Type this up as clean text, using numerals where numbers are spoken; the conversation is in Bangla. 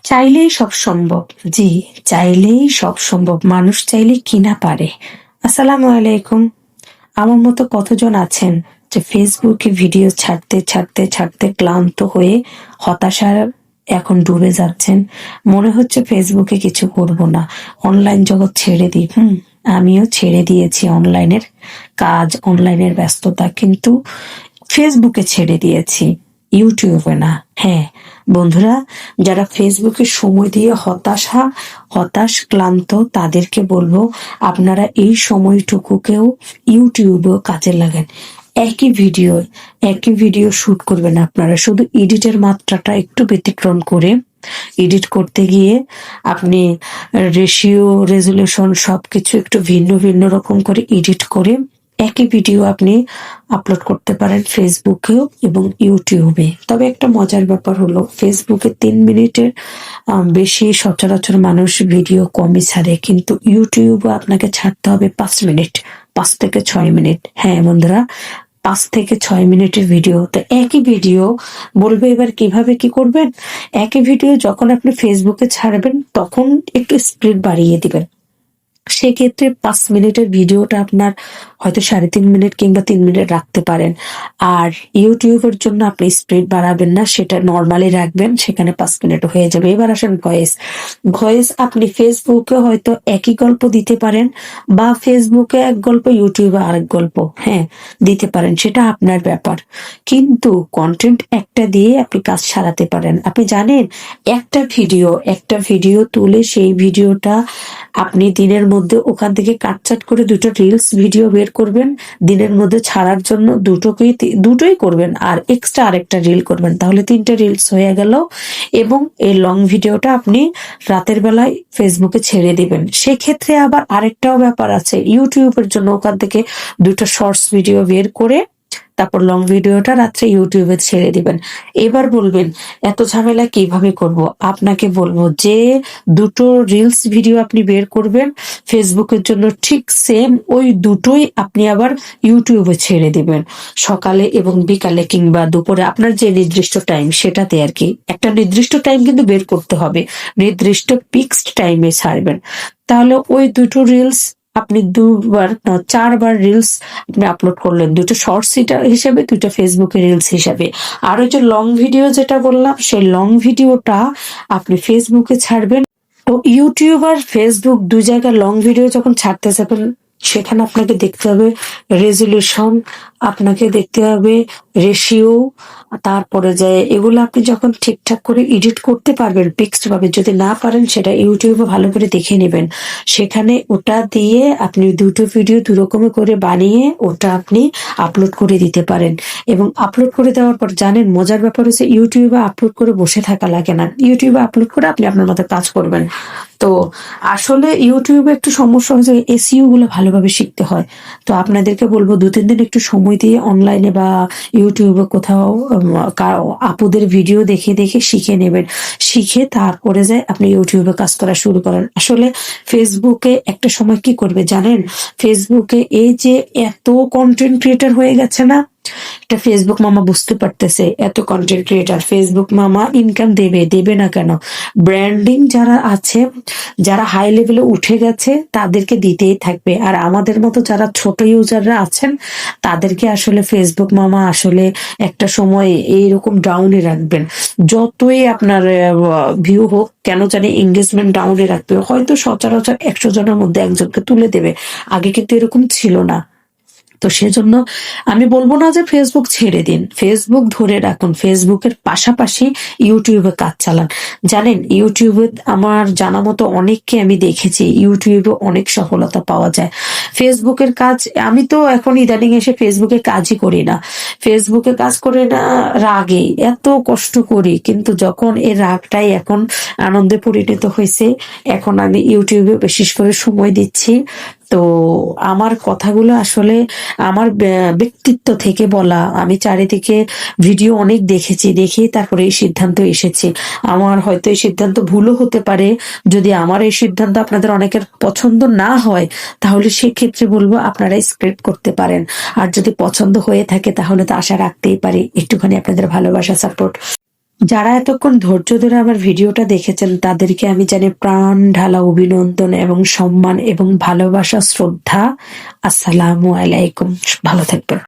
চাইলেই সব সম্ভব। জি, চাইলেই সব সম্ভব। মানুষ চাইলে কি না পারে। আসসালামু আলাইকুম। আমার মতো কতজন আছেন যে ফেসবুকে ভিডিও ছাড়তে ছাড়তে ছাড়তে ক্লান্ত হয়ে হতাশার এখন ডুবে যাচ্ছেন। মনে হচ্ছে ফেসবুকে কিছু করব না, অনলাইন জগৎ ছেড়ে দিই। আমিও ছেড়ে দিয়েছি অনলাইনের কাজ, অনলাইনের ব্যস্ততা, কিন্তু ফেসবুকে ছেড়ে দিয়েছি, ইউটিউবে না। হ্যাঁ বন্ধুরা, যারা ফেসবুকে সময় দিয়ে হতাশ ক্লান্ত, তাদেরকে বলবো আপনারা এই সময়টুকুকেও ইউটিউবেও কাজে লাগান। একই ভিডিও শুট করবেন আপনারা, শুধু এডিটের মাত্রাটা একটু ব্যতিক্রম করে এডিট করতে গিয়ে আপনি রেশিও, রেজুলেশন সবকিছু একটু ভিন্ন ভিন্ন রকম করে এডিট করে একই ভিডিও আপনি আপলোড করতে পারেন ফেসবুকেও এবং ইউটিউবে। তবে একটা মজার ব্যাপার হলো, ফেসবুকে 3 মিনিটের বেশি সচরাচর মানুষ ভিডিও কমই ছাড়ে, কিন্তু ইউটিউবে আপনাকে ছাড়তে হবে 5 মিনিট, 5 থেকে 6 মিনিট। হ্যাঁ বন্ধুরা, 5 থেকে 6 মিনিটের ভিডিও। তো একই ভিডিও বলবে, এবার কিভাবে কি করবেন। একই ভিডিও যখন আপনি ফেসবুকে ছাড়বেন তখন একটু স্পিড বাড়িয়ে দিবেন। সেক্ষেত্রে 5 মিনিটের ভিডিওটা আপনার হয়তো 3.5 মিনিট কিংবা 3 মিনিট রাখতে পারেন। আর ইউটিউবের জন্য আপনি স্পিড বাড়াবেন না, সেটা নর্মালি রাখবেন, সেখানে 5 মিনিট হয়ে যাবে। এবার আসেন ভয়েস আপনি ফেসবুকে হয়তো একই গল্প দিতে পারেন, বা ফেসবুকে এক গল্প, ইউটিউবে আরেক গল্প, হ্যাঁ দিতে পারেন, সেটা আপনার ব্যাপার। কিন্তু কন্টেন্ট একটা দিয়ে আপনি কাজ সারাতে পারেন। আপনি জানেন, একটা ভিডিও তুলে সেই ভিডিওটা আপনি দিনের মধ্যে ওখান থেকে কাটছাট করে 2টো রিলস ভিডিও বের করবেন, দিনের মধ্যে ছাড়ার জন্য দুটোই করবেন, আর এক্সট্রা আরেকটা রিল করবেন, তাহলে 3টে রিলস হয়ে গেল। এবং এই লং ভিডিওটা আপনি রাতের বেলায় ফেসবুকে ছেড়ে দিবেন। সেক্ষেত্রে আবার আরেকটাও ব্যাপার আছে, ইউটিউবের জন্য ওখান থেকে 2টো শর্টস ভিডিও বের করে তারপর লং ভিডিওটা রাত্রে ইউটিউবে ছেড়ে দিবেন। এবার বলবেন এত ঝামেলা কিভাবে করব। আপনাকে বলবো যে 2টো রিলস ভিডিও আপনি বের করবেন ফেসবুকের জন্য, ঠিক সেম ওই দুটোই আপনি আবার ইউটিউবে ছেড়ে দিবেন সকালে এবং বিকালে কিংবা দুপুরে, আপনার যে নির্দিষ্ট টাইম সেটাতে আর কি। একটা নির্দিষ্ট টাইম কিন্তু বের করতে হবে, নির্দিষ্ট ফিক্সড টাইমে ছাড়বেন। তাহলে ওই 2টো রিলস আপনি 4বার রিলস আপনি আপলোড করলেন, 2টো শর্টস হিসেবে, 2টো ফেসবুকে রিলস হিসেবে। আর ওই যে লং ভিডিও যেটা বললাম, সেই লং ভিডিওটা আপনি ফেসবুকে ছাড়বেন। তো ইউটিউব আর ফেসবুক 2 জায়গায় লং ভিডিও যখন ছাড়তে যাবেন, সেখানে আপনাকে দেখতে হবে রেজুলেশন, আপনাকে দেখতে হবে রেশিও, তারপরে যায় এগুলো আপনি যখন ঠিকঠাক করে এডিট করতে পারবেন ফিক্সড ভাবে, যদি না পারেন সেটা ইউটিউবে ভালো করে দেখে নেবেন। সেখানে ওটা দিয়ে আপনি 2টো ভিডিও 2 রকম করে বানিয়ে ওটা আপনি আপলোড করে দিতে পারেন। এবং আপলোড করে দেওয়ার পর জানেন, মজার ব্যাপার হচ্ছে ইউটিউবে আপলোড করে বসে থাকা লাগে না, ইউটিউবে আপলোড করে আপনি আপনার মতো কাজ করবেন। তো আসলে ইউটিউবে একটু সমস্যা হয়েছে, এসইও গুলো ভালোভাবে শিখতে হয়। তো আপনাদেরকে বলবো 2-3 দিন একটু সময় দিয়ে অনলাইনে বা ইউটিউবে কোথাও আপুদের ভিডিও দেখে দেখে শিখে নেবেন। শিখে তারপরে যায় আপনি ইউটিউবে কাজ করা শুরু করেন। আসলে ফেসবুকে একটা সময় কি করবে জানেন, ফেসবুকে এই যে এত কন্টেন্ট ক্রিয়েটর হয়ে গেছে না, এটা ফেসবুক মামা বুঝতে পারতেছে, এত কন্টেন্ট ক্রিয়েটর ফেসবুক মামা ইনকাম দেবে না কেন। ব্র্যান্ডিং যারা আছে, যারা হাই লেভেলে উঠে গেছে, তাদেরকে দিতেই থাকবে। আর আমাদের মতো যারা ছোট ইউজাররা আছেন, তাদেরকে আসলে ফেসবুক মামা আসলে একটা সময় এইরকম ডাউনে রাখবেন। যতই আপনার ভিউ হোক কেন জানি, এঙ্গেজমেন্ট ডাউনে রাখবে, হয়তো সচরাচর 100 জনের মধ্যে একজনকে তুলে দেবে। আগে কিন্তু এরকম ছিল না। তো সেজন্য আমি বলবো না যে ফেসবুক ছেড়ে দিন, ফেসবুক ধরে রাখুন, ফেসবুকের পাশাপাশি ইউটিউবে কাজ চালান। জানেন, ইউটিউবে আমার জানা মতো অনেককে আমি দেখেছি, ইউটিউবে অনেক সফলতা পাওয়া যায়। ফেসবুকের কাজ, আমি তো এখন ইদানিং এসে ফেসবুকে কাজই করি না, ফেসবুকে কাজ করে না রাগে এত কষ্ট করি, কিন্তু যখন এই রাগটাই এখন আনন্দে পরিণত হয়েছে, এখন আমি ইউটিউবে বিশেষ করে সময় দিচ্ছি। তো আমার কথাগুলো আসলে আমার ব্যক্তিত্ব থেকে বলা। আমি চারিদিকে ভিডিও অনেক দেখেছি, দেখেই তারপরে এই সিদ্ধান্ত এসেছি। আমার হয়তো এই সিদ্ধান্ত ভুলও হতে পারে। যদি আমার এই সিদ্ধান্ত আপনাদের অনেকের পছন্দ না হয়, তাহলে সেক্ষেত্রে বলবো আপনারা স্ক্রিপ্ট করতে পারেন। আর যদি পছন্দ হয়ে থাকে, তাহলে তো আশা রাখতেই পারি একটুখানি আপনাদের ভালোবাসা, সাপোর্ট। যারা এতক্ষণ ধৈর্য ধরে আমার ভিডিওটা দেখেছেন তাদেরকে আমি জানি প্রাণ ঢালা অভিনন্দন এবং সম্মান এবং ভালোবাসা, শ্রদ্ধা। আসসালামু আলাইকুম। ভালো থাকবেন।